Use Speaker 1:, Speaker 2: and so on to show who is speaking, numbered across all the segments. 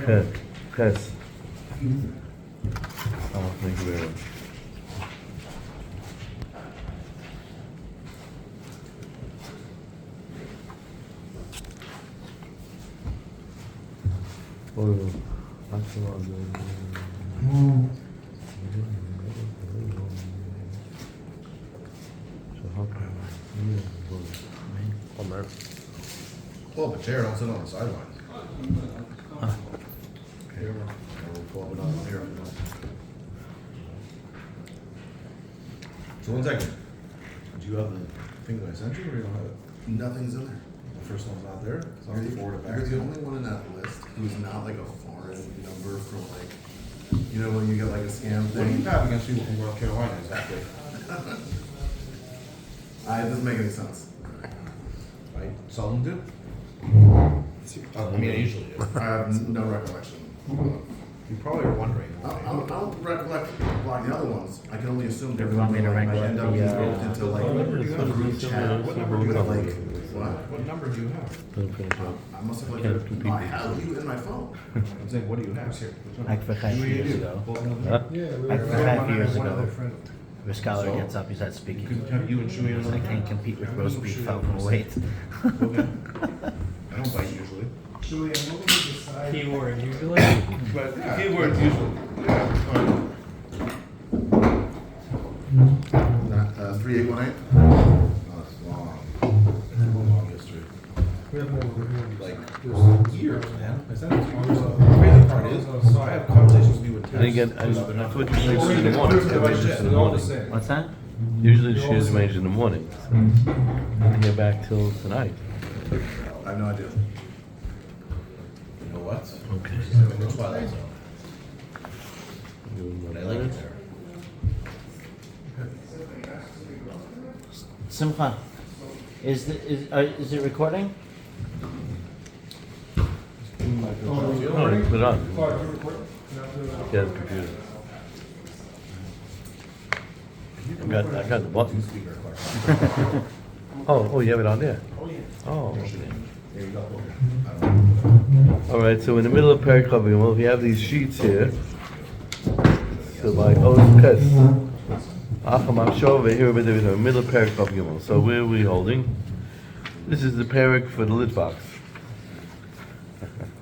Speaker 1: Okay. Yes. Oh, thank you very much. Oh, that's a lot
Speaker 2: Pull up a chair, don't sit on the sideline. Okay. We'll pull up another here. So 1 second. Do you have the thing that I sent you, or you don't have it?
Speaker 3: Nothing's in there.
Speaker 2: The first one's not there? So I'll forward it back.
Speaker 3: You're the only one in that list who's not like a foreign number from like, you know, when you get like a scam
Speaker 2: What do you
Speaker 3: thing.
Speaker 2: have against people from North Carolina exactly?
Speaker 3: It doesn't make any sense.
Speaker 2: I seldom do. I mean, I usually do.
Speaker 3: I have no recollection.
Speaker 2: You probably are wondering
Speaker 3: I
Speaker 2: why.
Speaker 3: don't recollect like the other ones. I can only assume they're
Speaker 4: You want me to
Speaker 3: like, I
Speaker 4: recollect
Speaker 3: end up
Speaker 4: the,
Speaker 3: being roped into like a group chat.
Speaker 2: What number do you
Speaker 3: with
Speaker 2: have?
Speaker 3: like, what?
Speaker 2: What number do you have?
Speaker 3: I must have like,
Speaker 1: Can't
Speaker 3: no, I have you in my phone.
Speaker 2: I'm saying, what do you have? Here.
Speaker 4: Like for 5 years ago.
Speaker 1: Huh?
Speaker 4: Like for 5 years
Speaker 2: One other
Speaker 4: ago,
Speaker 2: friend.
Speaker 4: the scholar
Speaker 2: So?
Speaker 4: gets up, he starts
Speaker 2: You
Speaker 4: speaking.
Speaker 2: could have you and Shui on
Speaker 4: I
Speaker 2: another
Speaker 4: can't compete with roast beef out from weight.
Speaker 2: Okay. I don't bite usually.
Speaker 5: Keyword usually.
Speaker 2: But yeah, keyword usually. Yeah.
Speaker 3: 3818.
Speaker 2: Oh, it's long. Long history. Like years, man. I said it's years. The crazy part is, so I have conversations with you with
Speaker 1: And again, I thought you arranged in the morning. She arranges in the morning.
Speaker 4: What's that?
Speaker 1: Usually she is arranged in the morning. So I didn't get back till tonight.
Speaker 3: I have no idea.
Speaker 2: You know what?
Speaker 1: Okay.
Speaker 2: I'm in the twilight zone. But I like it there.
Speaker 4: Simcha, is it recording?
Speaker 1: No, put it on. Yeah, the computer. I got the button. Oh, you have it on there? Oh, okay.
Speaker 2: There you go.
Speaker 1: All right, so in the middle of Perek, well, we have these sheets here. So by Oz Acham Achshov, here in the middle of Perek. So where are we holding? This is the Perek for the lit box.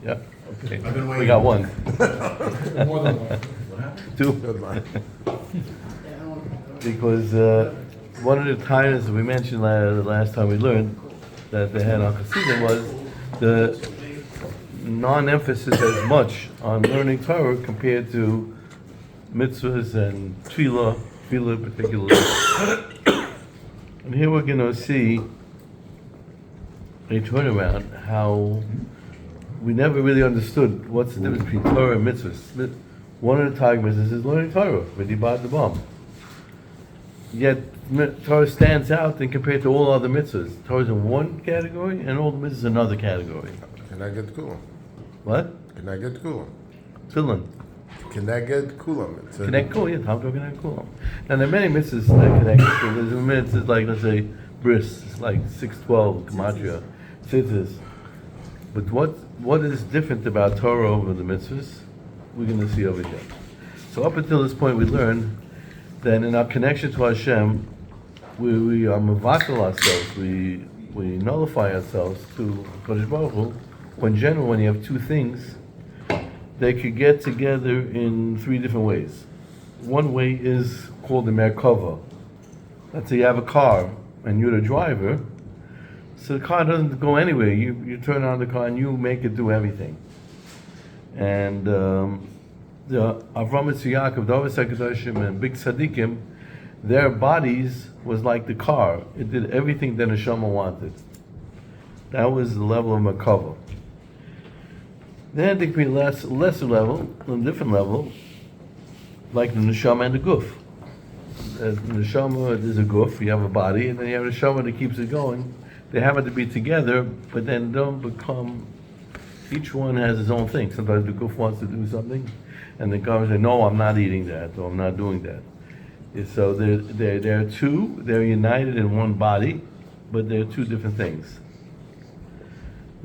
Speaker 1: Yeah, okay.
Speaker 3: I've been waiting.
Speaker 1: We got one.
Speaker 5: More than one.
Speaker 2: What happened?
Speaker 1: Two. Because one of the tires that we mentioned the last time we learned that they had on Chassidim was the non-emphasis as much on learning Torah compared to mitzvahs and tefillah particularly. And here we're going to see a turnaround, how we never really understood what's the difference between Torah and mitzvahs. One of the targums is learning Torah, V'dibad the bomb. Yet Torah stands out and compared to all other mitzvahs. Torah is in one category and all the mitzvahs in another category.
Speaker 6: Can I get kulam?
Speaker 1: What?
Speaker 6: Can I get kulam?
Speaker 1: Tefillin.
Speaker 6: Can I get kulam? It's a-
Speaker 1: Connect cool, yeah, Tom connect cool. Now there are many mitzvahs that connect cool. There's a mitzvah like, let's say, bris, it's like 612, gematria, tzitzis. But what is different about Torah over the mitzvahs? We're going to see over here. So up until this point we learned that in our connection to Hashem, we are mevatel ourselves, we nullify ourselves to Kodesh Baruch Hu, when generally when you have two things, they could get together in three different ways. One way is called the Merkava. Let's say you have a car and you're the driver, so the car doesn't go anywhere. You turn on the car and you make it do everything. And the Avram Yitzchak, David Sakadoshim, and Big Tzaddikim, their bodies was like the car. It did everything that Neshama wanted. That was the level of Merkava. Then there could be a lesser level, a different level, like the neshama and the guf. The neshama is a guf, you have a body, and then you have a neshama that keeps it going. They happen to be together, but then don't become, each one has his own thing. Sometimes the guf wants to do something, and the God says, no, I'm not eating that, or I'm not doing that. And so they're two, they're united in one body, but they're two different things.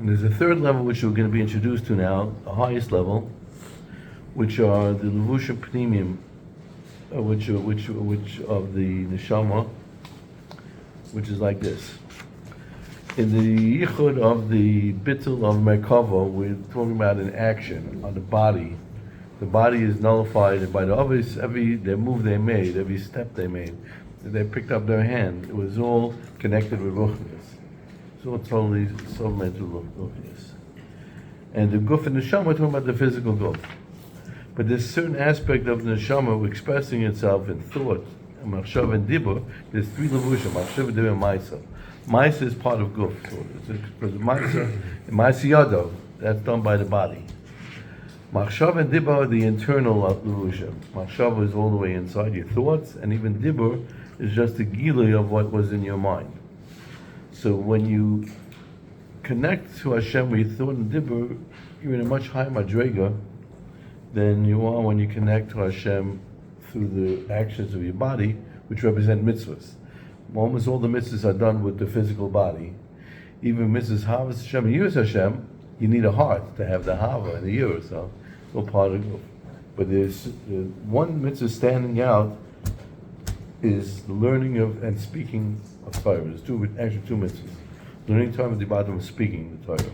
Speaker 1: And there's a third level which we're going to be introduced to now, the highest level, which are the levushim pnimim, which of the neshama, which is like this. In the yichud of the bittul of merkava, we're talking about an action on the body. The body is nullified by the obvious, every move they made, every step they made. They picked up their hand. It was all connected with ruchnius. It's all totally so meant to ruchnius. And the guf and the neshama, we're talking about the physical guf. But there's a certain aspect of the neshama expressing itself in thought, machshav and dibur. There's three levushim, machshav, dibur, and ma'isa. Ma'isa is part of guf. Because ma'isa yado, that's done by the body. Machshav and dibur are the internal levushim. Machshav is all the way inside your thoughts, and even dibur is just a gilui of what was in your mind. So when you connect to Hashem with your thought and dibur, you're in a much higher madrega than you are when you connect to Hashem through the actions of your body, which represent mitzvahs. Almost all the mitzvahs are done with the physical body. Even mitzvahs havas Hashem and yiras Hashem, you need a heart to have the hava and the yiras, so it's all part of it. But there's one mitzvah standing out is the learning of and speaking of Torah. There's two mitzvahs. Learning Torah and the bottom of speaking the Torah.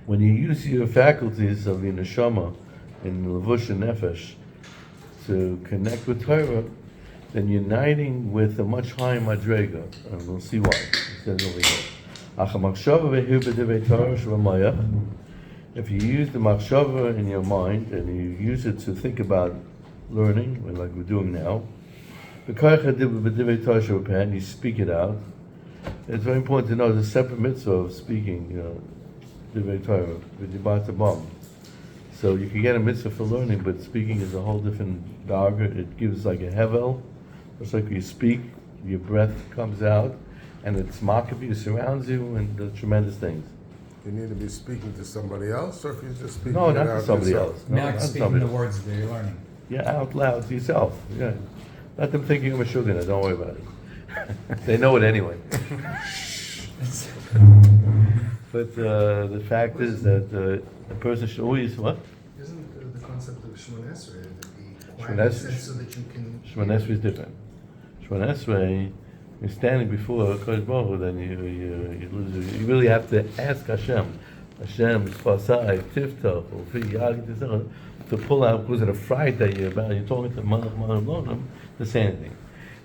Speaker 1: When you use your faculties of your neshama in levush and nefesh to connect with Torah, then you're uniting with a much higher madrega, and we'll see why. It says over here. If you use the machshava in your mind and you use it to think about learning, like we're doing now, and you speak it out, it's very important to know there's a separate mitzvah of speaking, divrei Torah, v'dibat. So you can get a mitzvah for learning, but speaking is a whole different darga. It gives like a hevel. It's like you speak, your breath comes out, and it's makav, it surrounds you, and does tremendous things.
Speaker 6: You need to be speaking to somebody else, or if you're just speaking
Speaker 1: No,
Speaker 6: it
Speaker 1: not
Speaker 6: out
Speaker 1: to somebody
Speaker 6: yourself?
Speaker 1: else. No,
Speaker 5: Not
Speaker 1: not
Speaker 5: speaking
Speaker 1: somebody
Speaker 5: the
Speaker 1: else.
Speaker 5: words that you're learning.
Speaker 1: Yeah, out loud to yourself. Yeah. Let them think you're a shugana, don't worry about it. They know it anyway. But the fact is that a person should always, what?
Speaker 3: Isn't the concept of Shemon Esrei to be
Speaker 1: Shemon
Speaker 3: quiet
Speaker 1: Esrei.
Speaker 3: so that you can...
Speaker 1: Shemon Esrei is different. Shemon Esrei, you're standing before Kodesh Baruch Hu, then you really have to ask Hashem, Spasai, Tiftach, Ufi, Yag, to pull out, because of the fright that you're talking to Malach to say anything.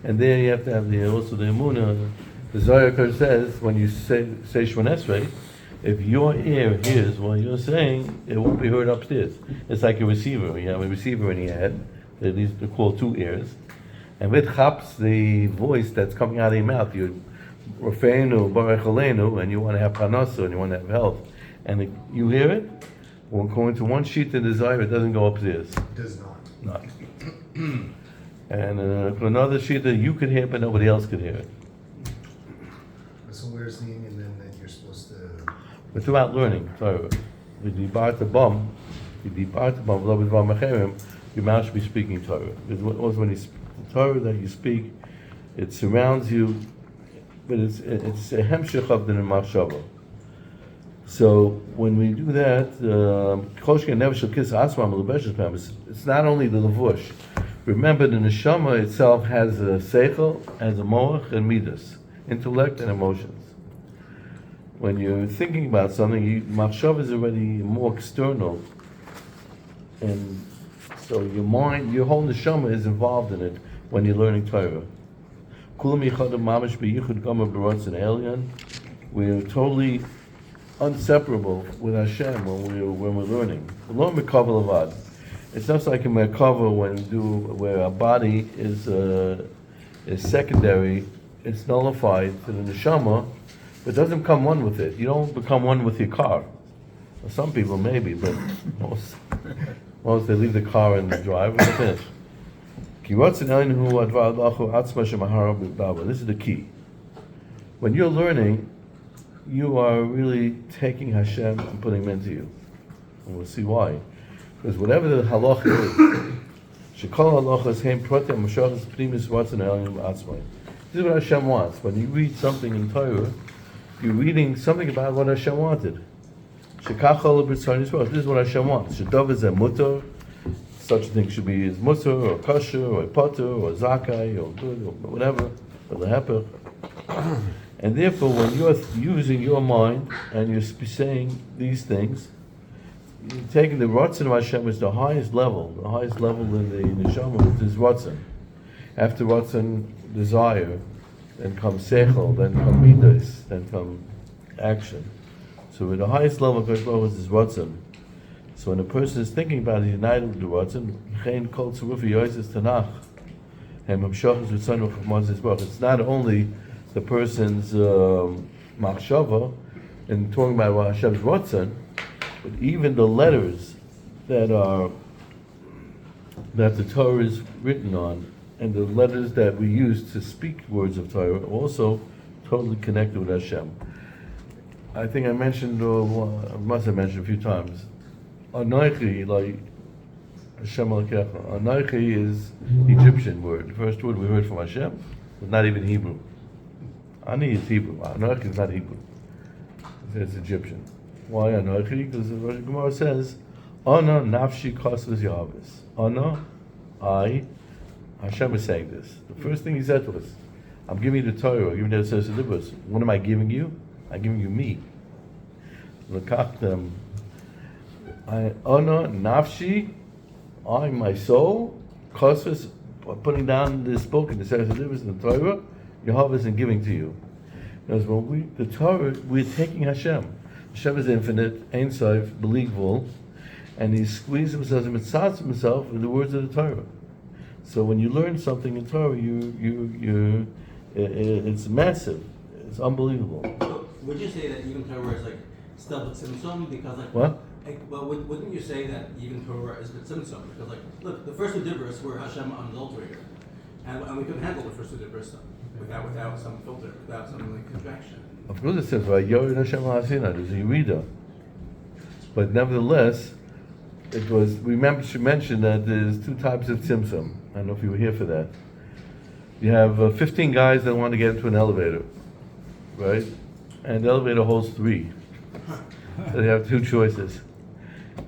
Speaker 1: And there you have to have also the Emunah. The Zohar says, when you say Shemon Esrei, if your ear hears what you're saying, it won't be heard upstairs. It's like a receiver. You have a receiver in your head. They're called two ears. And with chaps, the voice that's coming out of your mouth, you're Rafeinu, Baruch Aleinu, and you want to have parnasa, and you want to have health. And you hear it, well, according to one sheet in the Zohar, it doesn't go upstairs.
Speaker 3: It does not.
Speaker 1: No. And another sheet that you could hear, but nobody else could hear it.
Speaker 3: So where's the union then that you're supposed to...
Speaker 1: But throughout learning, Torah, your mouth should be speaking Torah. Because also when the Torah that you speak, it surrounds you, but it's a hemshech of the machshava. So when we do that, it's not only the levush. Remember, the neshama itself has a seichel, has a moach and midas, intellect and emotions. When you're thinking about something, machshav is already more external, and so your mind, your whole neshama is involved in it when you're learning Torah. We're totally inseparable with Hashem when we're learning. It's just like a merkava where our body is secondary. It's nullified to the neshama, but doesn't become one with it. You don't become one with your car. Well, some people maybe, but most they leave the car in the drive and finish. This is the key. When you're learning, you are really taking Hashem and putting him into you. And we'll see why. Because whatever the halacha is, shekol halacha is heim protem mashachas primis what's in elim atzmai. This is what Hashem wants. When you read something in Torah, you're reading something about what Hashem wanted. Shekachol b'tzarnis rosh. This is what Hashem wants. Shadov is a mutter. Such a thing should be as mutter or kosher or potter or zakai or good or whatever or leheper. And therefore, when you're using your mind and you're saying these things, you're taking the Ratzon of Hashem is the highest level in the neshama is Ratzon. After Ratzon, desire, then comes Sechel, then come Midas, then come action. So with the highest level of Kodesh Baruch Hu is Ratzon. So when a person is thinking about it, united with the Ratzon, it's not only the person's machshava in talking about Hashem's Ratzon, but even the letters that the Torah is written on, and the letters that we use to speak words of Torah, are also totally connected with Hashem. I think I mentioned, or I must have mentioned a few times, Anoichi, like Hashem Elokecha. Anoichi is Egyptian word. The first word we heard from Hashem was not even Hebrew. Ani is Hebrew. Anoichi is not Hebrew. It's Egyptian. Why Anoichi? Because the Rosh Gemara says, Ana nafshi kosvus yavis. Ana, I, Hashem is saying this. The first thing he said to us, I'm giving you the Torah, I'm giving you the Sesed. What am I giving you? I'm giving you me. Lekachtem, Ana nafshi, I, my soul, kosvus, putting down this book in the Sesed in the Torah, Yehovah is giving to you. Because when the Torah, we're taking Hashem. Hashem is infinite, Ein Sof, believable, and he squeezes himself and massaged himself in the words of the Torah. So when you learn something in Torah, it's massive, it's unbelievable.
Speaker 7: So would you say that even Torah is like still Tzimtzum? Because like
Speaker 1: What?
Speaker 7: Well, wouldn't you say that even Torah is Tzimtzum? Because like, look, the first two Dibros were Hashem unadulterated, and we couldn't handle the first two Dibros without some filter, without some like contraction.
Speaker 1: Of course it says, right? Yored Hashem Ha'asina, there's a Yerida. But nevertheless, it was, should mention that there's two types of tzimtzum. I don't know if you were here for that. You have 15 guys that want to get into an elevator, right? And the elevator holds 3. So they have 2 choices.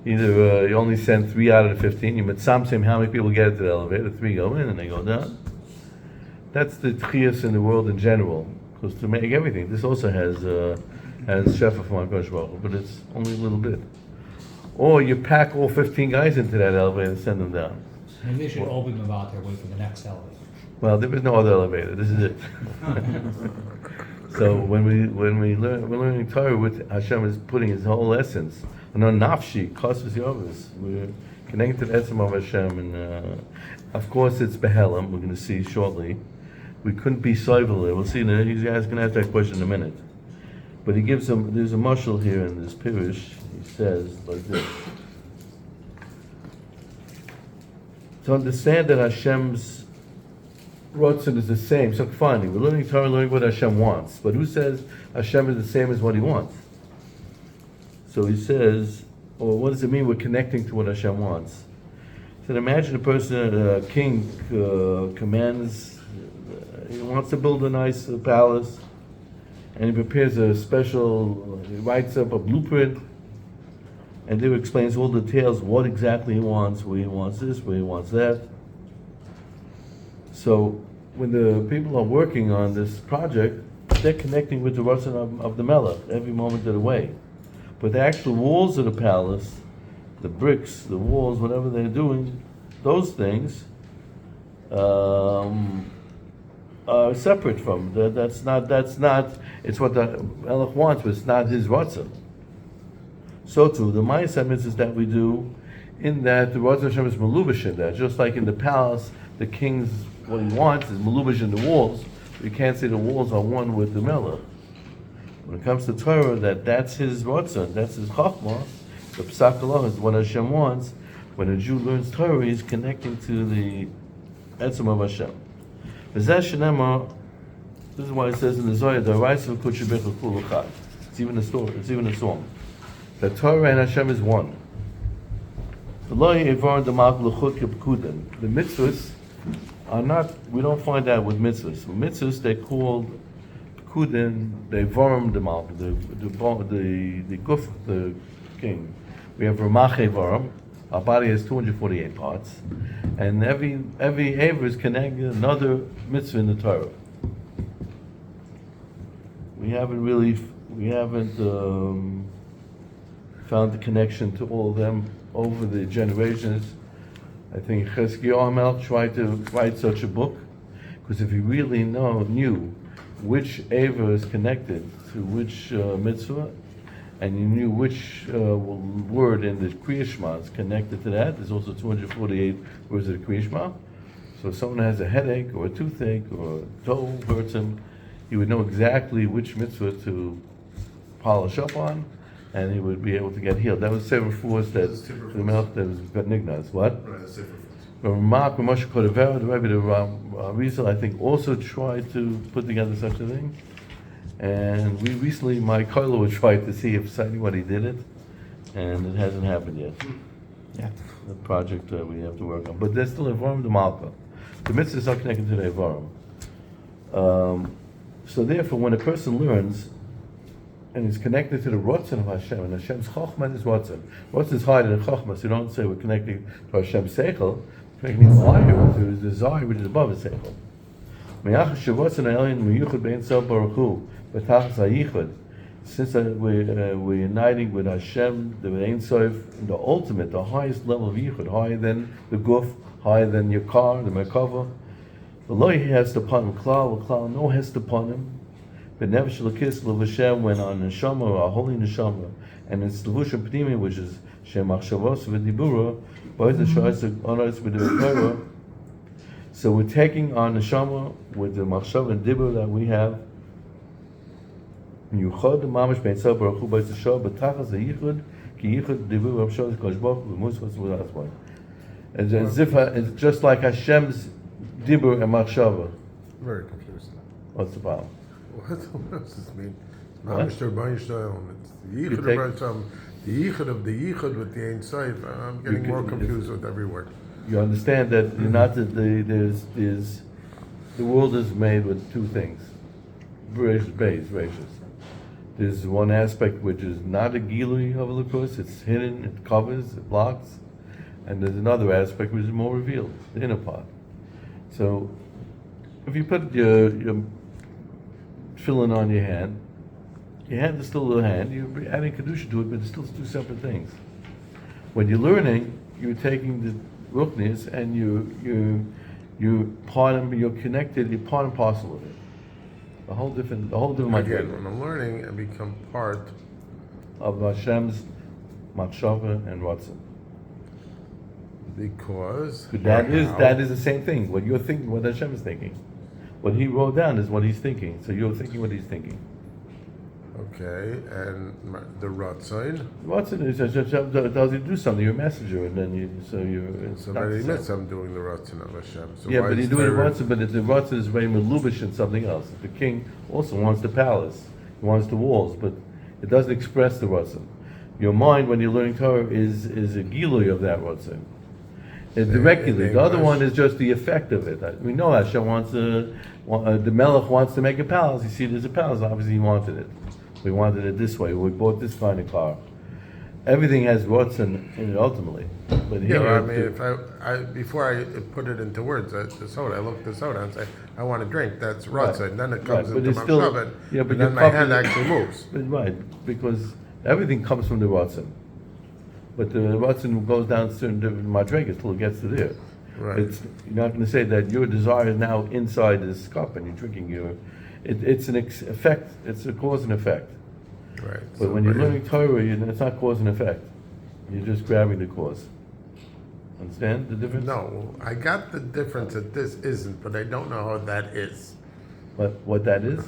Speaker 1: Either you only send 3 out of the 15, you mitzamtzim how many people get into the elevator, 3 go in and they go down. That's the tchias in the world in general. Because to make everything, this also has shefa from HaKadosh Baruch Hu, but it's only a little bit. Or you pack all 15 guys into that elevator and send them down.
Speaker 5: Maybe they should all be Mavater, wait for the next elevator.
Speaker 1: Well, there is no other elevator. This is it. So when we're learning Torah, with Hashem is putting His whole essence. And on nafshi, kosvus yavis, we're connected to the essence of Hashem, and of course it's behelam. We're going to see shortly. We couldn't be soivel. We'll see. You guys can ask that question in a minute. But he gives them. There's a mashal here in this pirush. He says like this: to understand that Hashem's Ratzon is the same. So finally, we're learning Torah, learning what Hashem wants. But who says Hashem is the same as what He wants? So he says, or what does it mean? We're connecting to what Hashem wants. So imagine a person, a king, commands. He wants to build a nice palace, and he prepares a special. He writes up a blueprint, and there explains all the details, what exactly he wants, where he wants this, where he wants that. So when the people are working on this project, they're connecting with the Ratzon of the Melech every moment of the way. But the actual walls of the palace, the bricks, the walls, whatever they're doing, those things are separate from. That's not. It's what the Melech wants, but it's not his Ratzon. So too, the Ma'aseh mitzvahs that we do, in that the Ratzon Hashem is melubash in that. Just like in the palace, the king's what he wants is melubash in the walls. We can't say the walls are one with the Melech. When it comes to Torah, that's his Ratzon, that's his Chachma. The Psak Allah is what Hashem wants. When a Jew learns Torah, he's connecting to the Etzem of Hashem. This is why it says in the Zohar, it's even a story, it's even a song. The Torah and Hashem is one. The mitzvahs are not, we don't find that with mitzvahs. With mitzvahs, they're called Kuden, they Vorum the Malka, the Guf, the king. We have Ramache Vorum. Our body has 248 parts, and every Aver is connected to another mitzvah in the Torah. We haven't found the connection to all of them over the generations. I think Cheskiel Amel tried to write such a book, because if he really knew which Aver is connected to which mitzvah, and you knew which word in the Kriya Shema is connected to that, there's also 248 words of the Kriya Shema. So if someone has a headache or a toothache or a toe hurts him, he would know exactly which mitzvah to polish up on, and he would be able to get healed. That was Sefer Fuz that the mouth that was got Nignaz. What?
Speaker 3: Right, Sefer Fuz.
Speaker 1: Mark Moshe Kodavera, the Rebbe, the Rizal, I think, also tried to put together such a thing. And we recently, my Koilo would try to see if anybody did it, and it hasn't happened yet.
Speaker 4: Yeah.
Speaker 1: The project we have to work on. But there's still Evorim the Malka. The mitzvahs are connected to the Evorim. So therefore, when a person learns, and is connected to the Rotzen of Hashem, and Hashem's Chochmah is Rotzen. Rotzen is higher than Chochmah, so you don't say we're connecting to Hashem's Seichel, we're connecting higher to His desire, which is above His Seichel. Since we're uniting with Hashem, the Ein Sof, the ultimate, the highest level of Yichud, higher than the Guf, higher than your car, the Merkava. The Loi has upon him, Klal, no has upon him. But never shall kiss Hashem when on Neshama, or a holy Neshama, and it's Levushim Pnimi, which is Shem Achshavos v'Dibura, both the Shoyes honors with the Torah. So we're taking our Neshama with the Machshav and Dibur that we have. Yuchad Mamash Beitzah Baruch Hu Beitzah Shah B'Tachas HaYichud Ki Yichud Dibur Rav Shah Kosh Baruch Hu V'Musvas V'Razvan. As if it's just like Hashem's Dibur and Machshava.
Speaker 6: Very confused.
Speaker 1: What's the problem?
Speaker 6: What does this mean?
Speaker 1: What?
Speaker 6: Mamish Rabbi Shalom. It's the
Speaker 1: You
Speaker 6: Yichud
Speaker 1: take-
Speaker 6: of Hashem, the Yichud of the Yichud with the Ein Sof. I'm getting more confused with every word.
Speaker 1: You understand that you're not there's the world is made with two things, ratios. There's one aspect which is not a gilui of Elokus, it's hidden, it covers, it blocks, and there's another aspect which is more revealed, the inner part. So if you put your tefillin on your hand is still a hand, you're adding kedusha to it, but it's still two separate things. When you're learning, you're taking the ruchnis and you're connected, you're part and parcel of it. A whole different
Speaker 6: Again,
Speaker 1: idea
Speaker 6: when I'm learning, I become part.
Speaker 1: of Hashem's machshava and ratzon.
Speaker 6: Because
Speaker 1: That
Speaker 6: how?
Speaker 1: is the same thing. What you're thinking, what Hashem is thinking. What He wrote down is what He's thinking. So you're thinking what He's thinking.
Speaker 6: Okay, and the Ratzon.
Speaker 1: Ratzon is Hashem tells you to do something. You're a messenger, and then you're.
Speaker 6: So that admits I'm doing the Ratzon of Hashem. So
Speaker 1: Yeah,
Speaker 6: why
Speaker 1: but
Speaker 6: is
Speaker 1: you're doing
Speaker 6: Torah-
Speaker 1: Ratzon, but if the Ratzon is very melubish in something else. The king also wants the palace, he wants the walls, but it doesn't express the Ratzon. Your mind, when you're learning Torah, is a gilui of that Ratzon. Directly. The other one is just the effect of it. We know Hashem wants the Melech wants to make a palace. You see, there's a palace. Obviously, he wanted it. We wanted it this way. We bought this kind of car. Everything has Ratzon in it ultimately. But
Speaker 6: Yeah,
Speaker 1: here,
Speaker 6: well, I mean, if I before I put it into words, the soda, I look at the soda and say, I want to drink. That's
Speaker 1: Right.
Speaker 6: Ratzon. Then it
Speaker 1: Right,
Speaker 6: comes
Speaker 1: but
Speaker 6: into
Speaker 1: it's
Speaker 6: my
Speaker 1: still-
Speaker 6: stomach,
Speaker 1: yeah, but
Speaker 6: and
Speaker 1: your
Speaker 6: then my
Speaker 1: cup
Speaker 6: hand
Speaker 1: is-
Speaker 6: actually moves.
Speaker 1: Right, because everything comes from the Ratzon. But the Ratzon goes down certain different madrigas till it gets to there.
Speaker 6: Right.
Speaker 1: You're not going to say that your desire is now inside this cup and you're drinking it's an effect, it's a cause and effect.
Speaker 6: Right.
Speaker 1: But when you're learning Torah, it's not cause and effect. You're just grabbing the cause. Understand the difference?
Speaker 6: No, I got the difference that this isn't, but I don't know how that is.
Speaker 1: What that is?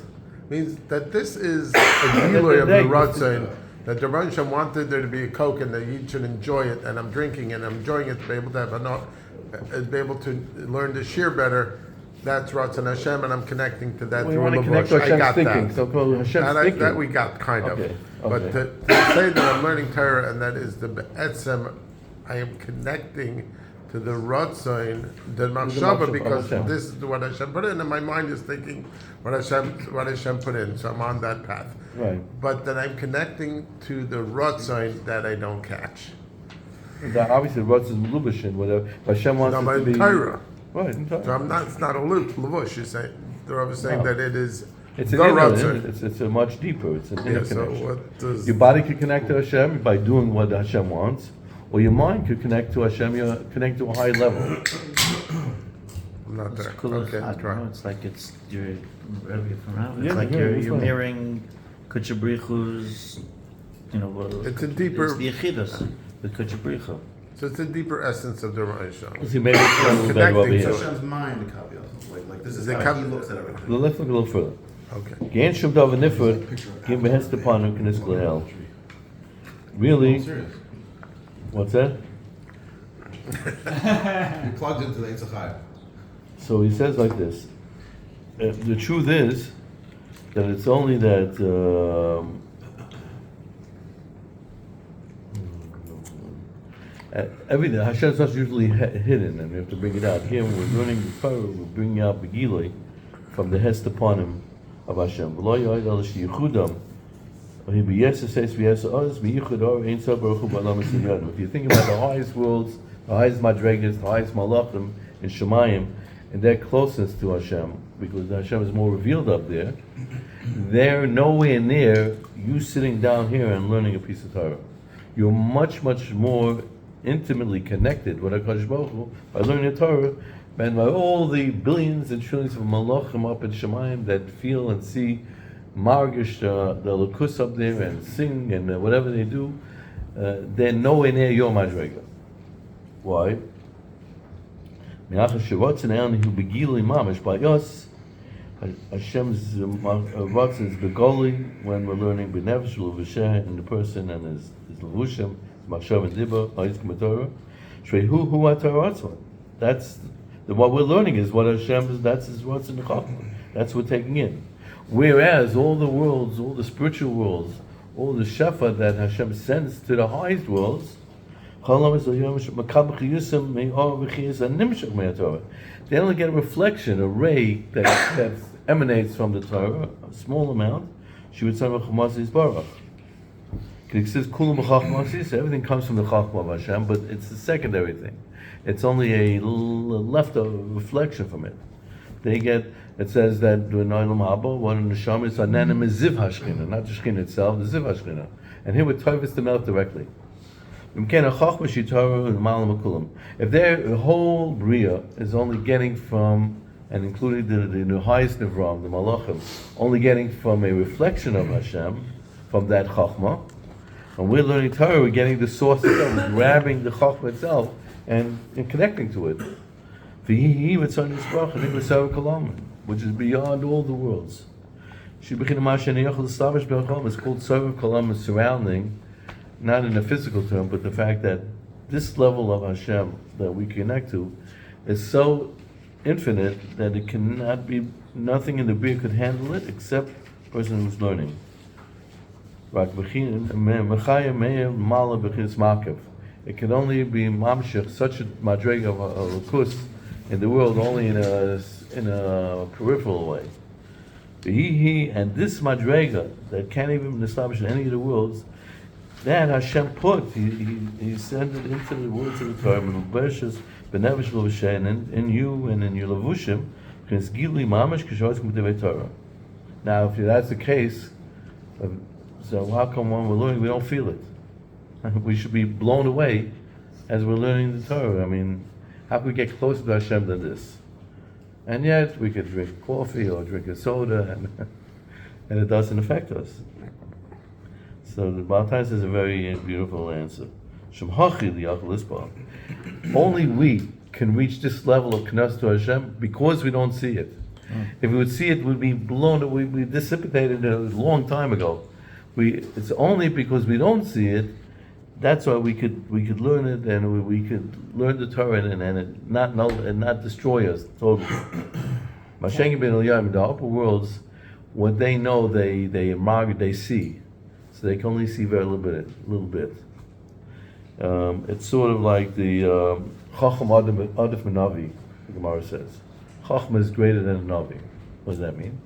Speaker 6: Means that this is a gilui of the
Speaker 1: They-
Speaker 6: Ratzon, that the Rebbe Shem wanted there to be a Coke and that you should enjoy it, and I'm drinking it, I'm enjoying it to be able to be able to learn to share better. That's Ratzon Hashem, and I'm connecting to that
Speaker 1: We
Speaker 6: through
Speaker 1: want to connect
Speaker 6: Levush.
Speaker 1: to
Speaker 6: I
Speaker 1: Hashem's
Speaker 6: got
Speaker 1: thinking.
Speaker 6: that.
Speaker 1: So called Hashem's thinking.
Speaker 6: That we got, kind of.
Speaker 1: Okay,
Speaker 6: But
Speaker 1: okay.
Speaker 6: to say that I'm learning Torah and that is the Be'etzem, I am connecting to the Ratzain, the
Speaker 1: machshava
Speaker 6: Machshava,
Speaker 1: of
Speaker 6: because
Speaker 1: Hashem.
Speaker 6: this is what Hashem put in, and my mind is thinking what Hashem put in, so I'm on that path.
Speaker 1: Right.
Speaker 6: But then I'm connecting to the Ratzain that I don't catch.
Speaker 1: That obviously Rutz is Lubishin, whatever. Hashem wants
Speaker 6: No,
Speaker 1: it
Speaker 6: but
Speaker 1: to be.
Speaker 6: in Torah.
Speaker 1: Right, in Torah.
Speaker 6: So I'm not, it's not a Levush, you're saying, they're saying
Speaker 1: No.
Speaker 6: that it is
Speaker 1: It's
Speaker 6: the
Speaker 1: an inner,
Speaker 6: Ratzain.
Speaker 1: it's a much deeper. It's an inner
Speaker 6: Yeah, so
Speaker 1: connection.
Speaker 6: what does...
Speaker 1: Your body could connect to Hashem by doing what Hashem wants, or your mind could connect to Hashem. You connect to a high level.
Speaker 6: I'm not there.
Speaker 4: Cool.
Speaker 6: Okay, try.
Speaker 4: It's like it's you're it's
Speaker 1: Yeah,
Speaker 4: like
Speaker 1: yeah,
Speaker 4: you're
Speaker 1: that's right.
Speaker 4: mirroring Kuchabrichu's,
Speaker 6: It's a deeper-
Speaker 4: It's the Yechidus, the Kuchabrichu.
Speaker 6: So it's a deeper essence of the Ramah.
Speaker 1: See, maybe it's a little better over
Speaker 6: Connecting
Speaker 1: here.
Speaker 6: to it.
Speaker 2: Hashem's mind, the copy like this is
Speaker 6: They
Speaker 2: how
Speaker 6: come-
Speaker 2: he looks at everything.
Speaker 1: Let's look a little further.
Speaker 6: Okay.
Speaker 1: Gain shum davar nifur, gim behest upon him knis glehel. Really,
Speaker 2: I'm serious.
Speaker 1: what's that?
Speaker 2: You're plugged into the Eitzachai.
Speaker 1: So he says like this. The truth is that it's only that everything Hashem's not usually hidden, and we have to bring it out. Here, when we're learning the Torah, we're bringing out Begiloi from the Hest upon him of Hashem. V'lo yoyed al sheyichudam, v'hi b'yesa says v'yesa oz v'yichud or ein so baruch hu b'alam esiyad. If you think about the highest worlds, the highest madregas, the highest malachim in Shemayim, and their closeness to Hashem, because Hashem is more revealed up there, they're nowhere near you sitting down here and learning a piece of Torah. You're much, much more intimately connected with HaKadosh Baruch Hu by learning the Torah than by all the billions and trillions of malachim up in Shemayim that feel and see margish the lukus up there and sing and whatever they do. They're nowhere near your madrega. Why? Hashem's Ratzon is begoli when we're learning b'nefesh l'v'sheh in the person and his levushim, machshav and dibur, ha'is k'matorah. Shrei hu ha'Torah. That's what we're learning is what Hashem is. That's his Ratzon in the Chachma. That's what we're taking in. Whereas all the worlds, all the spiritual worlds, all the shefa that Hashem sends to the highest worlds, they only get a reflection, a ray that emanates from the Torah, a small amount. She would say, it says, everything comes from the Chachma of Hashem, but it's a secondary thing. It's only a leftover reflection from it. They get, it says that the Noilam Haba, one in the Sham is Ananim is Ziv Hashchina, not the Shchina itself, the Ziv Hashchina. And here we're Tovis the Melech directly. If their whole Bria is only getting from, and including the highest Nivram, the Malachim, only getting from a reflection of Hashem, from that Chachma, and we're learning Torah, we're getting the source itself, we're grabbing the Chachma itself and connecting to it. Which is beyond all the worlds. It's called Sovev Kalam, surrounding, not in a physical term, but the fact that this level of Hashem that we connect to is so infinite that it cannot be, nothing in the Bria could handle it except the person who's learning. It can only be mamshech, such a madrega of a lukus in the world, only in a peripheral way. And this madrega that can't even be established in any of the worlds, that Hashem put, He sent it into the words of the Torah, and in you and in your levushim, now, if that's the case, so how come when we're learning we don't feel it? We should be blown away as we're learning the Torah. I mean, how can we get closer to Hashem than this? And yet we could drink coffee or drink a soda, and it doesn't affect us. So the Baal Tais is a very beautiful answer. Only we can reach this level of knas to Hashem because we don't see it. If we would see it, we'd be blown. We'd be dissipated a long time ago. It's only because we don't see it. That's why we could learn it, and we could learn the Torah and it not destroy us totally. Mashengi ben Eliyam, the upper worlds, what they know, they see. So they can only see very little bit. It's sort of like the Chacham Adif Navi, the Gemara says. Chacham is greater than a Navi. What does that mean?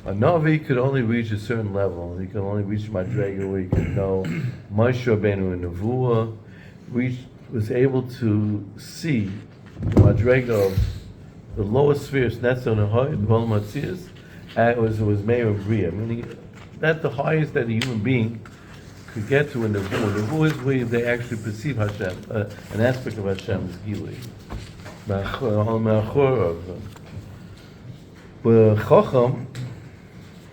Speaker 1: A Navi could only reach a certain level. He could only reach Madrega where he could know Moshe Rabbeinu in Nevuah, was able to see the Madrega of the lowest spheres, Netzon and Hoy, the Vol Matzias, and it was Meir of Bria, meaning that the highest that a human being could get to in Nevuah. Nevuah is where they actually perceive Hashem, an aspect of Hashem's Gili. But Chacham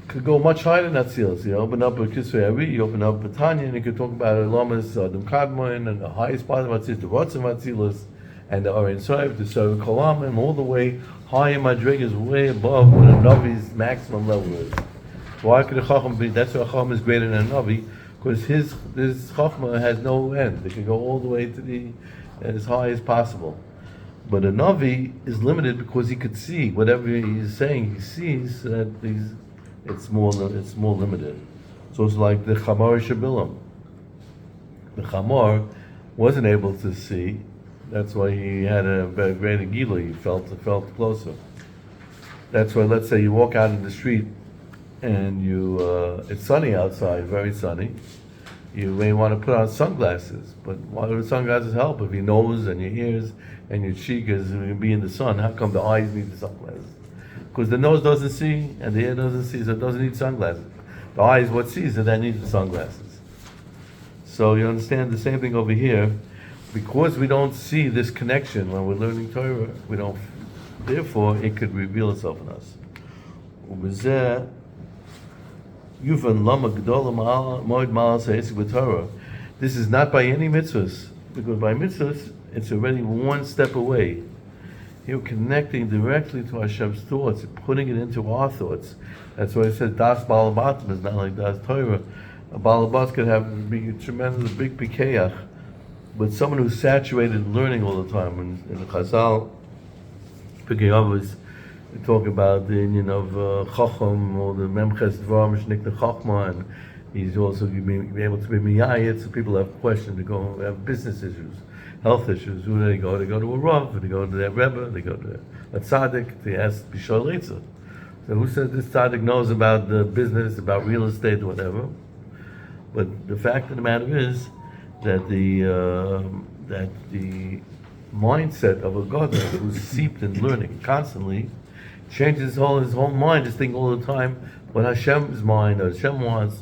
Speaker 1: could go much higher than Atzilus. You open up a Kisvei Ari, you open up a Tanya, and you could talk about Lamas, Adam Kadmon, and the highest part of Atzilus, the Rotzim Atzilus, and the Arin Soiv, the Soiv Kolam, and all the way high in Madrig is way above what a Navi's maximum level is. Why could a Chacham be? That's why a Chacham is greater than a Navi, because his Chachma has no end. They can go all the way to as high as possible. But a Navi is limited because he could see whatever he's saying. He sees that it's more limited. So it's like the Chamar Shabilam. The Chamar wasn't able to see. That's why he had a greater gila. He felt closer. That's why, let's say you walk out in the street and it's sunny outside, very sunny. You may want to put on sunglasses, but why do the sunglasses help if your nose and your ears and your cheek is going to be in the sun? How come the eyes need the sunglasses? Because the nose doesn't see and the ear doesn't see, so it doesn't need sunglasses. The eye is what sees, and that needs the sunglasses. So you understand the same thing over here. Because we don't see this connection when we're learning Torah, therefore it could reveal itself in us. This is not by any mitzvahs, because by mitzvahs it's already one step away. You're connecting directly to Hashem's thoughts, putting it into our thoughts. That's why it says Das Balabatim is not like Das Torah. A Balabat could have be a tremendous big pikeach, but someone who's saturated in learning all the time. In the Chazal, picking up is talk about the union of Chacham or the Memches Dvar Mishnik the Chachma, and he's also be able to be miyayit. So people have questions, they go have business issues, health issues. Who do they go? They go to a Rav, they go to their Rebbe, they go to a Tzaddik, they ask Bishol Eitzah. So who says this Tzaddik knows about the business, about real estate, whatever? But the fact of the matter is that the mindset of a God who's seeped in learning constantly changes his whole mind, is thinking all the time what Hashem's mind or Hashem wants,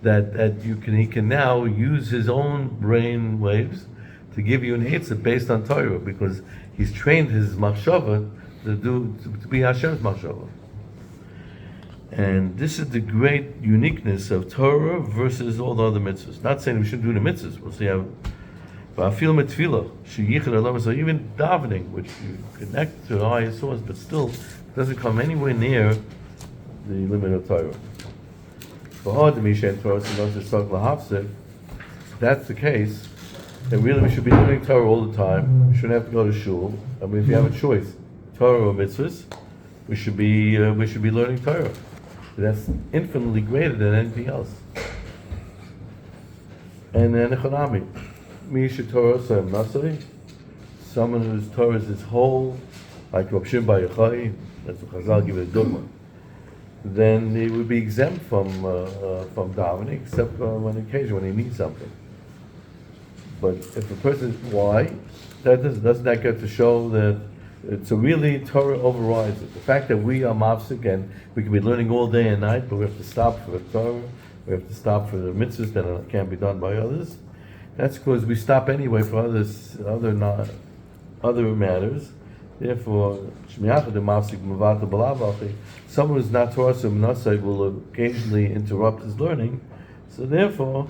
Speaker 1: he can now use his own brain waves to give you an answer based on Torah, because he's trained his machshava to be Hashem's machshava. And this is the great uniqueness of Torah versus all the other mitzvahs. Not saying we shouldn't do the mitzvahs. We'll see how. But I feel mitzvah, so even davening, which you connect to the highest source, but still doesn't come anywhere near the limit of Torah. If that's the case, then really we should be learning Torah all the time. We shouldn't have to go to shul. I mean, if you have a choice, Torah or mitzvahs, we should be learning Torah. That's infinitely greater than anything else. And then economic. Misha Torah Sam Nasai, someone whose Torah is his whole, like Rav Shimon Bar Yochai, that's what Chazal give it a dogma, then he would be exempt from davening, except on occasion when he needs something. But if a person, why? Doesn't that get to show that it's a really Torah overrides it? The fact that we are mafsik and we can be learning all day and night, but we have to stop for the Torah, we have to stop for the mitzvahs that can't be done by others. That's because we stop anyway for other matters. Therefore, someone who's not Torah Nasai will occasionally interrupt his learning. So therefore,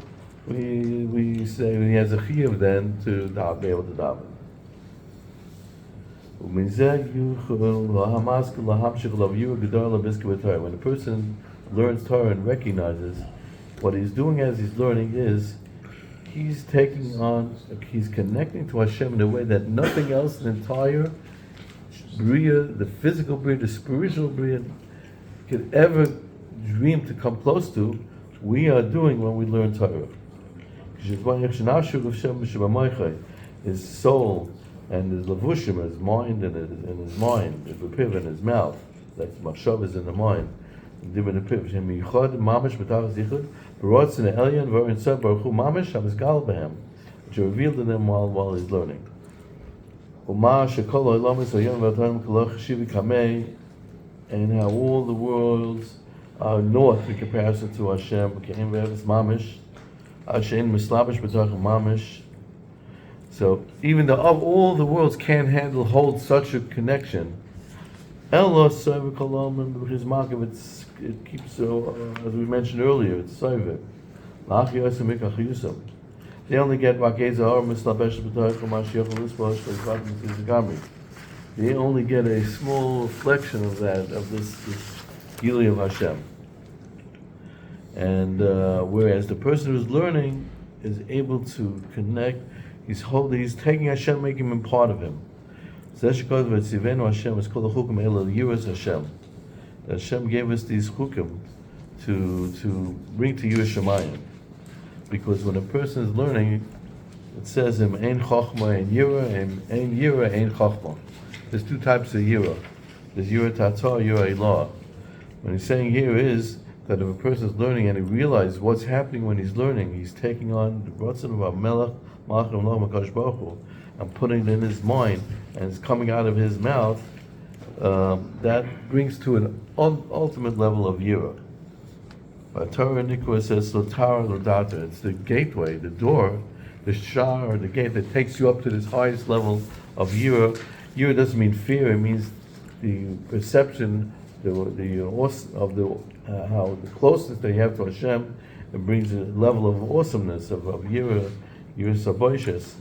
Speaker 1: we say he has a chiyuv then to be able to daven. When a person learns Torah and recognizes what he's doing as he's learning is he's connecting to Hashem in a way that nothing else in the entire Bria, the physical Bria, the spiritual Bria, could ever dream to come close to. We are doing when we learn Torah. His soul And his levushim, his mind, and his mind, his repiv in his mouth. That's machshav is in the mind. Dibin repiv shem yichod mamish b'tavas yichud b'rotz in the elyon v'orin seb baruch hu mamish hamizgal b'hem, which are revealed in him while he's learning. Uma shekol oilamis oyon v'atanim koloch shivi kamei, and how all the worlds are naught in comparison to Hashem. Kein v'eves mamish, Hashem mislabish b'tach mamish. So even though of all the worlds can't hold such a connection, Elo soiver kolom and his market it keeps as we mentioned earlier, it's soiver. They only get they only get a small reflection of that, of this Gili of Hashem. And whereas the person who's learning is able to connect, he's taking Hashem, making him part of him. Hashem is called the chukim elul yiras Hashem. Hashem gave us these chukim to bring to Yiras Shamayim. Because when a person is learning, it says him ein chochma ein yira, ein yira ein chochma. There's two types of yira. There's yira tatar, yira ilah. What he's saying here is that if a person is learning and he realizes what's happening when he's learning, he's taking on the ratzon of our melech, malach Elolam HaKadosh Baruch Hu, and putting it in his mind, and it's coming out of his mouth. That brings to an ultimate level of yira. Torah Nikra says Lotara Lodata. It's the gateway, the door, the shah, or the gate that takes you up to this highest level of yira. Yira doesn't mean fear; it means the perception, how the closeness that you have to Hashem. It brings a level of awesomeness of yira saboishes.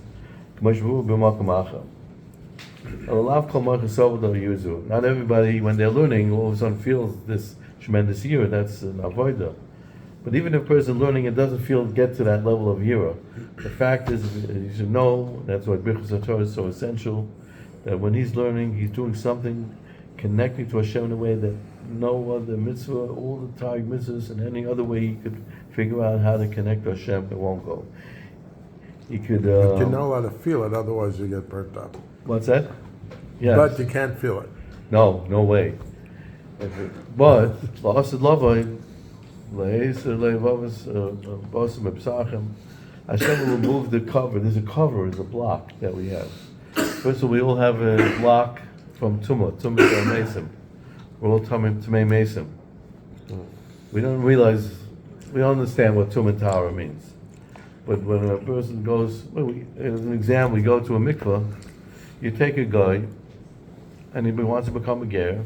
Speaker 1: Not everybody, when they're learning, all of a sudden feels this tremendous yira. That's an avodah. But even if a person learning, it doesn't get to that level of yira. The fact is, you should know, that's why Birchus HaTorah is so essential, that when he's learning, he's doing something, connecting to Hashem in a way that no other mitzvah, all the Tag mitzvahs, and any other way he could figure out how to connect to Hashem, it won't go. He could...
Speaker 6: you know how to feel it, otherwise you get burnt up.
Speaker 1: What's that? Yes.
Speaker 6: But you can't feel it.
Speaker 1: No way. But Hashem will remove the cover. There's a cover, there's a block that we have. First of all, we all have a block from Tumah Mesim. We're all Tumah Mesim. We don't understand what Tumah Torah means. But when a person goes, as an example, we go to a mikvah, you take a guy, and he wants to become a ger,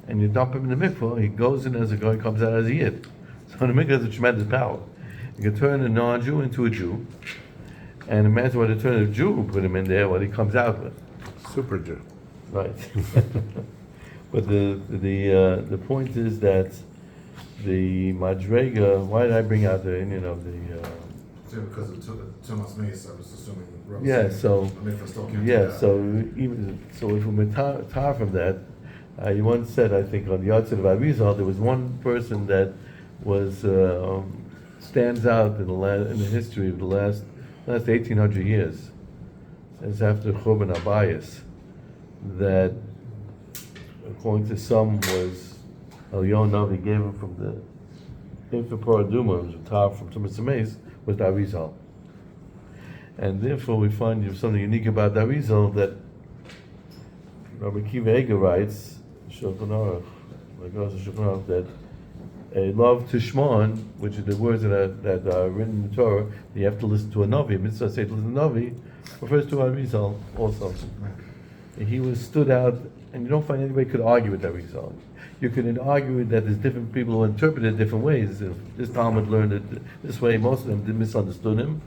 Speaker 1: and you dump him in the mikvah, he goes in as a guy, comes out as a yid. So the mikvah has a tremendous power. You can turn a non-Jew into a Jew, and imagine what a turn a Jew will put him in there, what he comes out with.
Speaker 6: Super Jew.
Speaker 1: Right. But the point is that the madrega, why did I bring out the Indian of the...
Speaker 2: because of Thomas Mace, I was assuming.
Speaker 1: So if we tar from that, you once said, I think, on the Yahrzeit of Arizal, there was one person that was stands out in the history of the last 1800 years, since after Churban Abayis, that according to some was Elyon Navi gave him from the infant Paraduma, it was a tar from Thomas Mace, was the Arizal. And therefore we find something unique about the Arizal that Rabbi Kiva Eger writes, Shulchan Aruch, that a love to Shmon, which are the words that are written in the Torah, you have to listen to a Navi. Mitzvah say to listen to a Navi, refers to Arizal also. And he was stood out, and you don't find anybody could argue with Arizal. You could argue that there's different people who interpret it different ways. If this Talmud learned it this way, most of them misunderstood him.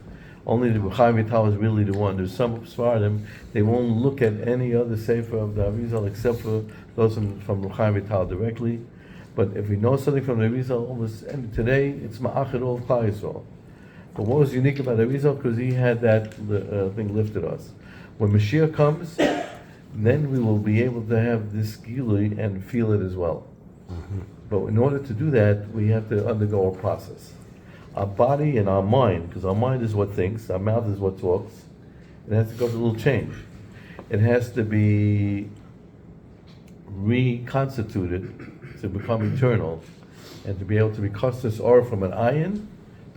Speaker 1: Only the Chaim Vital is really the one. There's some Sfaradim, they won't look at any other Sefer of the Arizal except for those from Chaim Vital directly. But if we know something from the Arizal, and today it's Ma'achid all of Klal Yisrael. But what was unique about Arizal? Because he had that thing lifted us. When Mashiach comes, then we will be able to have this gilui and feel it as well. Mm-hmm. But in order to do that, we have to undergo a process. Our body and our mind, because our mind is what thinks, our mouth is what talks, it has to go through a little change. it has to be reconstituted to become eternal, and to be able to be costas or from an ayin,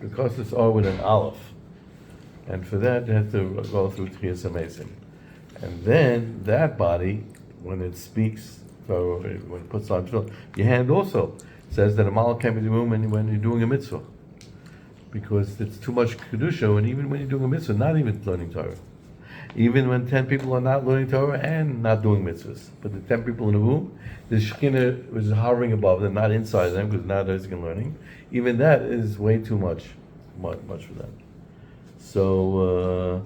Speaker 1: to costas or with an aleph. And for that, it has to go through Tchias HaMesim. And then that body, when it speaks, so when it puts on tefillin, your hand also says that a malach can't be doing when you're doing a mitzvah, because it's too much kedusha. And even when you're doing a mitzvah, not even learning Torah, even when 10 people are not learning Torah and not doing mitzvahs, but the 10 people in the room, the Shekhinah is hovering above them, not inside them, because now they're learning. Even that is way too much for them. So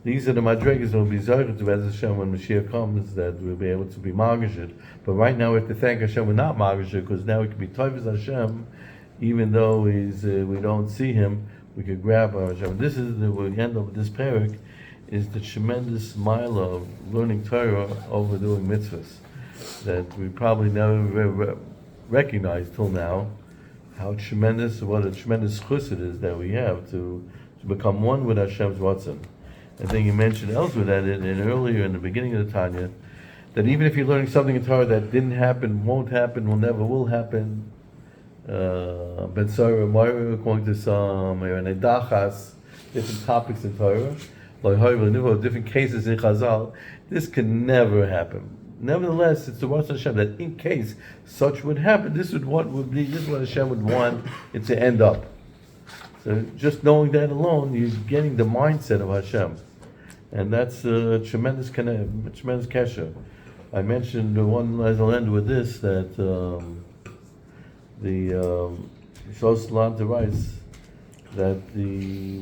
Speaker 1: these are the madrigas that will be zarged to Bez Hashem when Mashiach comes, that we'll be able to be margishid. But right now we have to thank Hashem we're not margishid, because now we can be toiv as Hashem, even though we don't see him, we could grab our Hashem. This is we end up with this Perek, is the tremendous mile of learning Torah over doing mitzvahs that we probably never recognized till now. What a tremendous chus it is that we have to become one with Hashem's Ratzon. I think you mentioned elsewhere that earlier in the beginning of the Tanya, that even if you're learning something in Torah that didn't happen, won't happen, will never will happen, Ben Sarah, Moira, according to some, and Edachas, different topics in Torah, different cases in Chazal, this can never happen. Nevertheless, it's the Ratzon Hashem that in case such would happen, this is what Hashem would want it to end up. So just knowing that alone, you're getting the mindset of Hashem, and that's a tremendous kesher. I mentioned the one as I'll end with this, that Shoslan writes that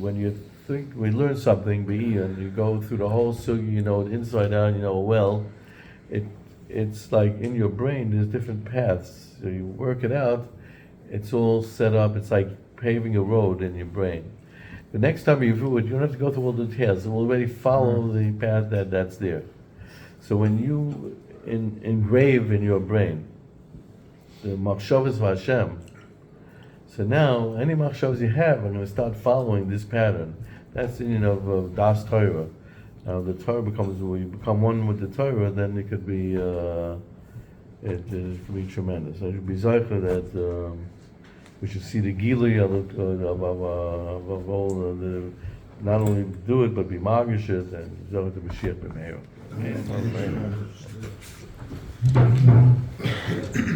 Speaker 1: when you think we learn something, and you go through the whole sugi, you know it inside out, you know well. It's like in your brain there's different paths. So you work it out, it's all set up, it's like paving a road in your brain. The next time you do it, you don't have to go through all the details. It will already follow the path that's there. So when you engrave in your brain the machshavas of Hashem, so now any machshavas you have are going to start following this pattern. That's the meaning of Das Torah. Now the Torah becomes, when you become one with the Torah, then it could be could be tremendous. I should be zeicher that we should see the gili of all the, not only do it but be magish it, and zeicher to Mashiach b'meir. Amen.